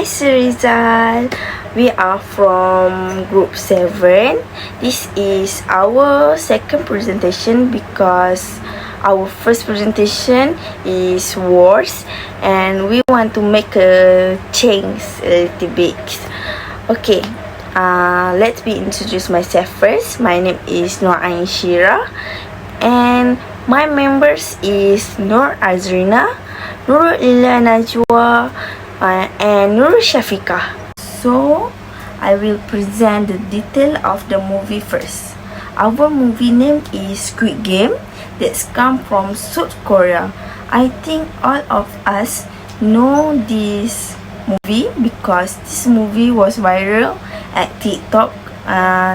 Hi Sirizal, we are from group 7. This is our second presentation because our first presentation is worse and we want to make a change a little bit. Okay, let me introduce myself first. My name is Nur Ain Shira and my members is Nur Azrina, Nur Ila Najwa, and Nur Shafika. So I will present the detail of the movie first. Our movie name is Squid Game. That's come from South Korea. I think all of us know this movie because this movie was viral at TikTok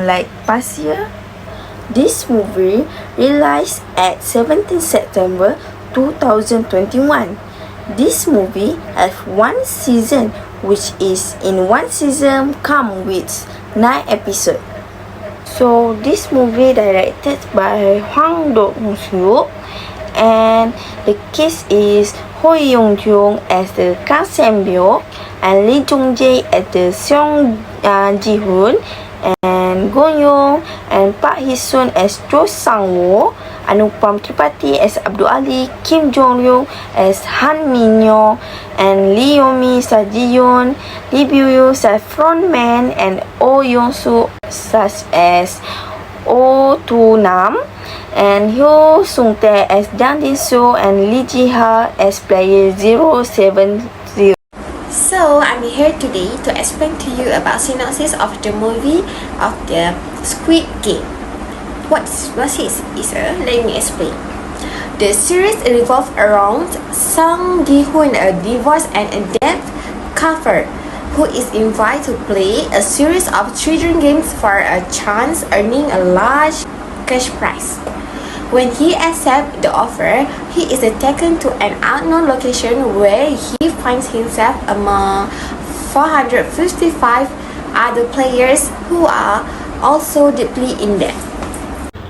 like past year. This movie released at 17 September 2021. This movie has one season, which is in one season come with 9 episodes. So this movie directed by Hwang Do-hyuk and the cast is Ho Young-jung as the Kang Sam-byuk and Lee Jong-jae as the Seong Ji-hoon and Go Young and Park Hee-sun as Cho Sang-woo, Anupam Tripathi as Abdul Ali, Kim Jong-ryung as Han Min-yo, and Lee Yo-mi as Ji-yoon, Lee Byu-yu as frontman, and Oh Young-soo such as Oh Tu-nam, and Hyo Sung-tae as Jang Din-soo, and Lee Ji-ha as player 070. So I'm here today to explain to you about synopsis of the movie of the Squid Game. What is it? Let me explain. The series revolves around Song Gi-hoon, a divorced and a debt cover, who is invited to play a series of children games for a chance earning a large cash prize. When he accepts the offer, he is taken to an unknown location where he finds himself among 455 other players who are also deeply in debt.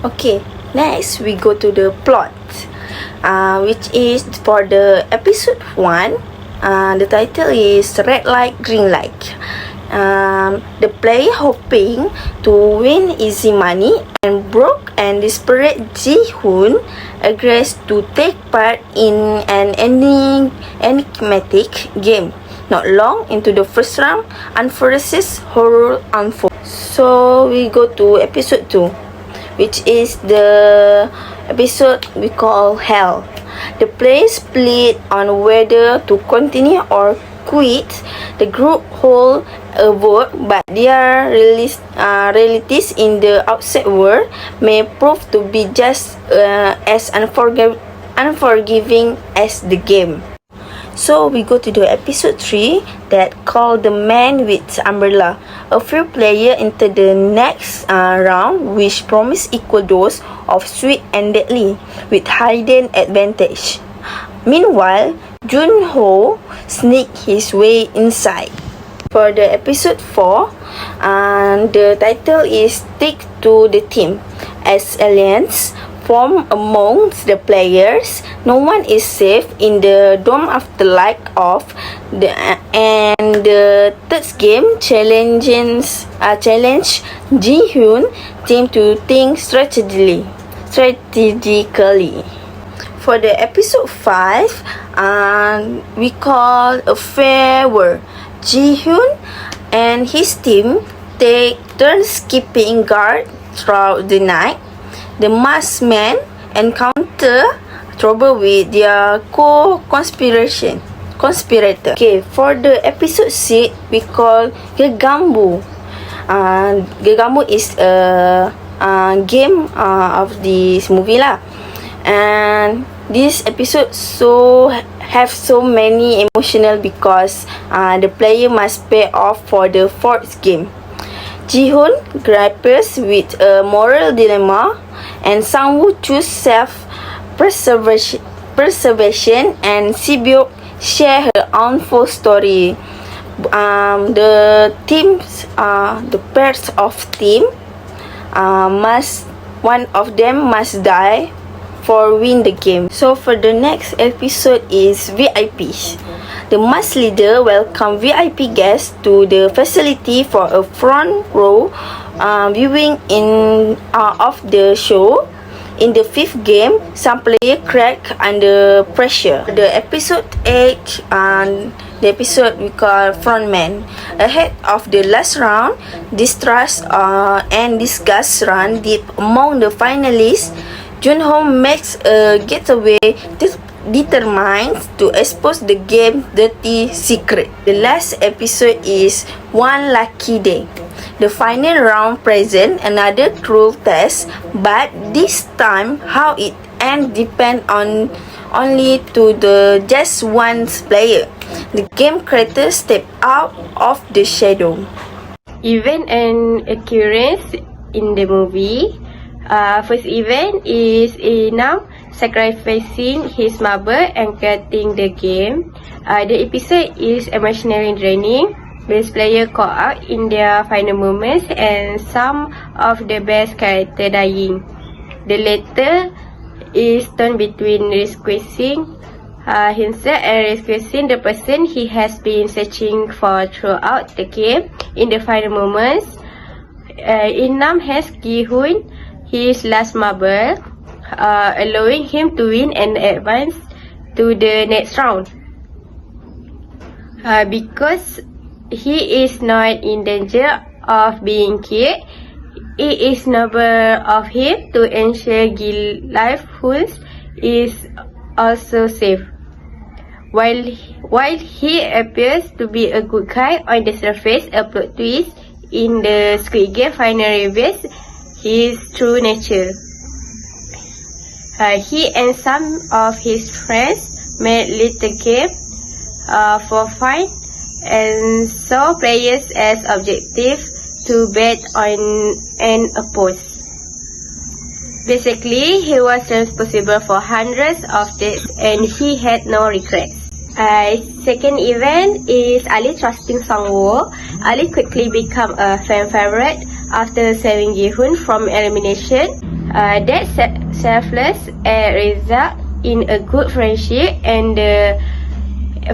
Okay, next we go to the plot, which is for the episode 1. The title is Red Light, Green Light. The player hoping to win easy money and broke and desperate Ji-hoon agrees to take part in an enigmatic game. Not long into the first round, unforeseen horror unfolds. So we go to episode 2, which is the episode we call Hell. The players split on whether to continue or quit. The group hold a vote, but their realities in the outside world may prove to be just as unforgiving as the game. So we go to the episode 3 that called The Man with Umbrella. A few players enter the next round, which promise equal dose of sweet and deadly with hidden advantage. Meanwhile, Jun-ho sneaks his way inside. For the episode 4, the title is Stick to the Team. As aliens form amongst the players, no one is safe in the dome afterlife of and the third game challenge Ji-hoon team to think strategically. For the episode 5, we call A Fair War. Ji-hoon and his team take turns keeping guard throughout the night. The masked men encounter trouble with their conspirator. Okay, for the episode 6, we call Gegambu. Gegambu is a game of this movie lah. And this episode have so many emotional because the player must pay off for the fourth game. Ji-hoon grapples with a moral dilemma, and Sang-woo choose self-preservation, and Si-byuk share her own full story. The teams, the pairs of team, one of them must die for win the game. So for the next episode is VIPs. The mass leader welcomed VIP guests to the facility for a front row viewing of the show. In the fifth game, some players cracked under pressure. The episode 8 the episode we call Frontman. Ahead of the last round, distrust and disgust run deep among the finalists. Junho makes a getaway determined to expose the game's dirty secret. The last episode is One Lucky Day. The final round presents another cruel test, but this time how it ends depends on only to the just one player. The game creator step out of the shadow. Event and occurrence in the movie. First event is Inam sacrificing his mother and getting the game. The episode is emotionally draining. Best player caught out in their final moments and some of the best character dying. The latter is torn between rescuing himself and rescuing the person he has been searching for throughout the game. In the final moments, Inam has Gi-hun his last marble, allowing him to win and advance to the next round. Because he is not in danger of being killed, it is noble of him to ensure Gil's livelihood is also safe. While he appears to be a good guy on the surface, a plot twist in the Squid Game final reveals his true nature. He and some of his friends made little game for fun and saw players as objective to bet on and oppose. Basically, he was responsible for hundreds of deaths and he had no regrets. Second event is Ali trusting Sang-woo. Ali quickly became a fan favorite after saving Gi-hun from elimination. That selfless result in a good friendship and the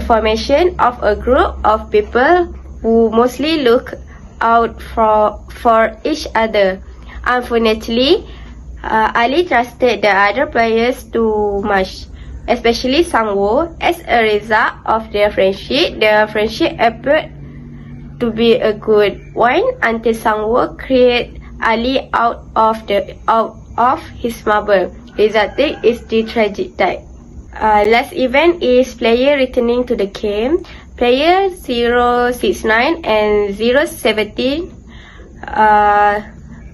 formation of a group of people who mostly look out for each other. Unfortunately, Ali trusted the other players too much, especially Sang-woo. As a result of their friendship, appeared to be a good one until Sang-woo created Ali out of his marble, resulting in the tragic death. Last event is player returning to the game. Player 069 and 017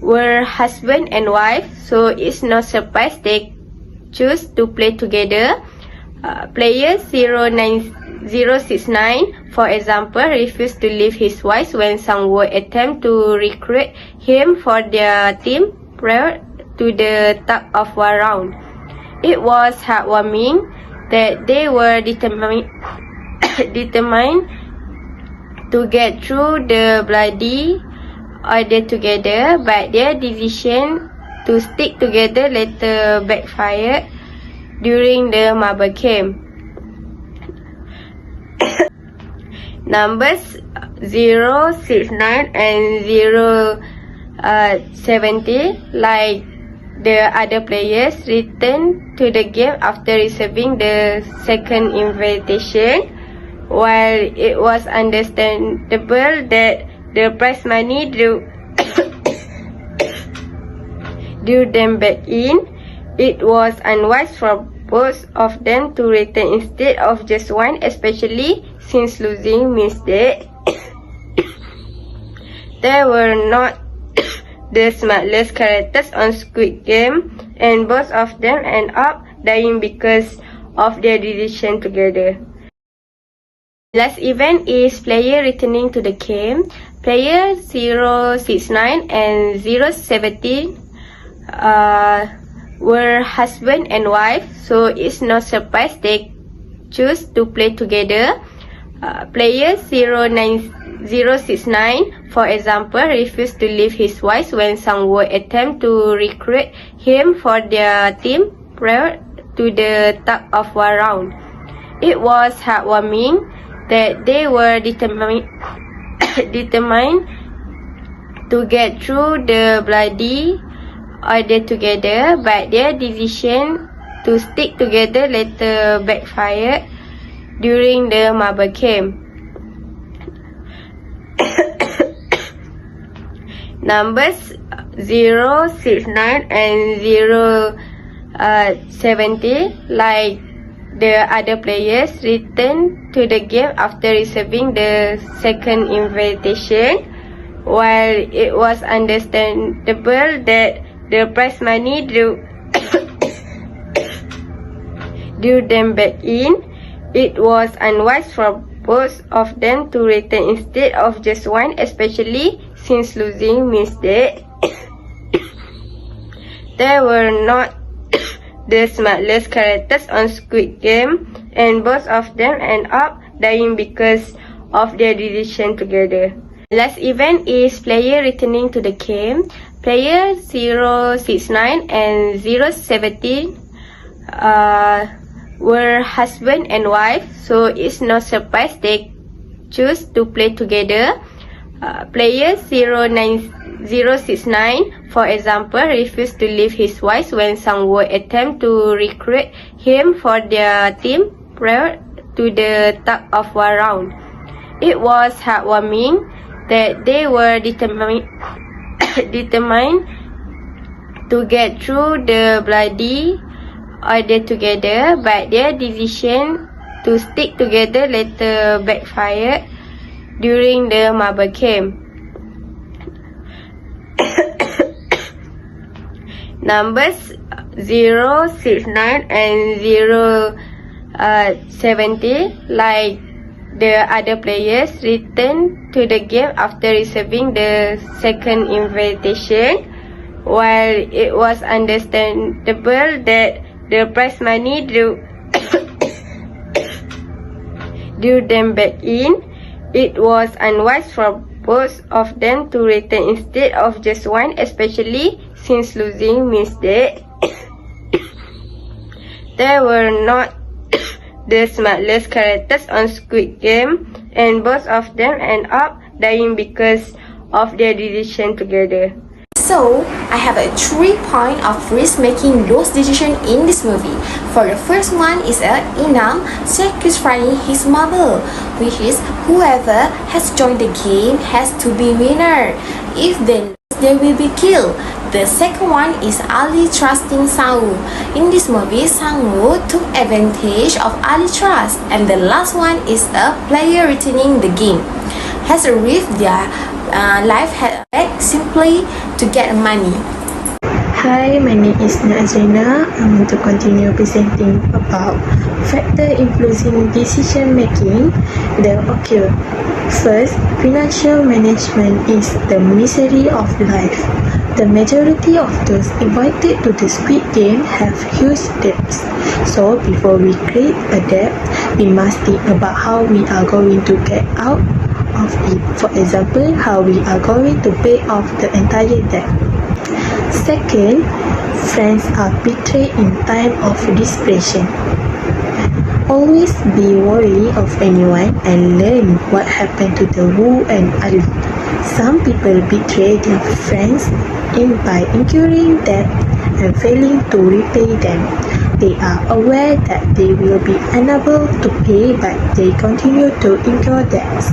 were husband and wife, so it's no surprise they choose to play together. Player 069, for example, refused to leave his wife when Sang-woo attempted to recruit him for their team prior to the tug-of-war round. It was heartwarming that they were determined to get through the bloody ordeal together, but their decision to stick together later backfired during the marble game. Numbers 069 and 070, like the other players, returned to the game after receiving the second invitation. While it was understandable that the prize money drew them back in, it was unwise for both of them to return instead of just one, especially since losing means that they were not the smartest characters on Squid Game, and both of them end up dying because of their decision together. Last event is player returning to the game. Player 069 and 017 were husband and wife, so it's no surprise they choose to play together. Player 069, for example, refused to leave his wife when Sang-woo attempted to recruit him for their team prior to the tug-of-war round. It was heartwarming that they were determined to get through the bloody ordeal together, but their decision to stick together later backfired during the marble game. Numbers 069 and 070, like the other players, returned to the game after receiving the second invitation. While it was understandable that the prize money drew them back in, it was unwise for both of them to return instead of just one, especially since losing means that they were not the smartest characters on Squid Game, and both of them end up dying because of their decision together. Last event is player returning to the game. Player 069 and 017 were husband and wife, so it's no surprise they choose to play together. Player 069, for example, refused to leave his wife when Sang-woo attempted to recruit him for their team prior to the tug-of-war round. It was heartwarming that they were determined to get through the bloody ordeal together, but their decision to stick together later backfired during the marble game. Numbers 069 and 070, like the other players, returned to the game after receiving the second invitation. While it was understandable that the prize money drew them back in, it was unwise for both of them to return instead of just one, especially since losing means that they were not the smartest characters on Squid Game, and both of them end up dying because of their decision together. So, I have a 3 points of risk making those decisions in this movie. For the first one is Inam sacrificing his mother, which is whoever has joined the game has to be winner. If they lose, they will be killed. The second one is Ali trusting Sang-woo. In this movie, Sang-woo took advantage of Ali's trust. And the last one is a player returning the game has risked their life simply to get money. Hi, my name is Najena. I'm going to continue presenting about factor influencing decision making that occur. First, financial management is the misery of life. The majority of those invited to the Squid Game have huge debts. So before we create a debt, we must think about how we are going to get out of it. For example, how we are going to pay off the entire debt. Second, friends are betrayed in time of desperation. Always be wary of anyone and learn what happened to the Woo and Ali. Some people betray their friends by incurring debt and failing to repay them. They are aware that they will be unable to pay, but they continue to incur debts.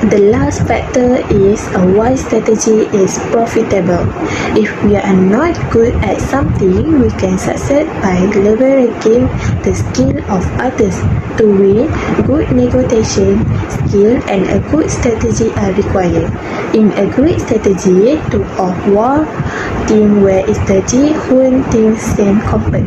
The last factor is a wise strategy is profitable. If we are not good at something, we can succeed by leveraging the skill of others. To win, good negotiation skill and a good strategy are required. In a great strategy to of war, teamwork is the key when things seem complex.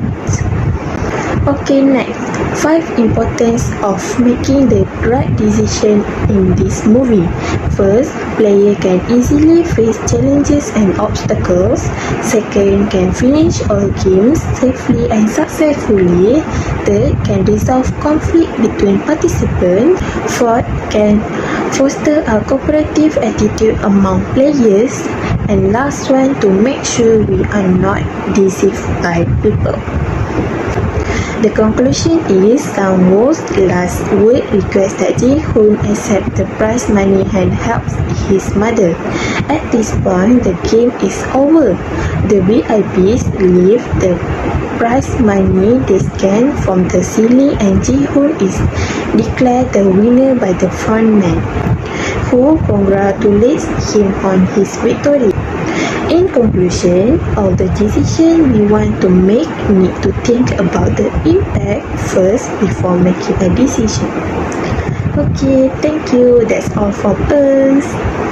Okay, next, 5 importance of making the right decision in this movie. First, player can easily face challenges and obstacles. Second, can finish all games safely and successfully. Third, can resolve conflict between participants. Fourth, can foster a cooperative attitude among players. And last one, to make sure we are not deceived by people. The conclusion is Sang Woo's last word requests that Ji-hoon accept the prize money and helps his mother. At this point, the game is over. The VIPs leave the prize money they scan from the ceiling and Ji-hoon is declared the winner by the frontman, who congratulates him on his victory. In conclusion, all the decisions we want to make need to think about the impact first before making a decision. Okay, thank you. That's all from us.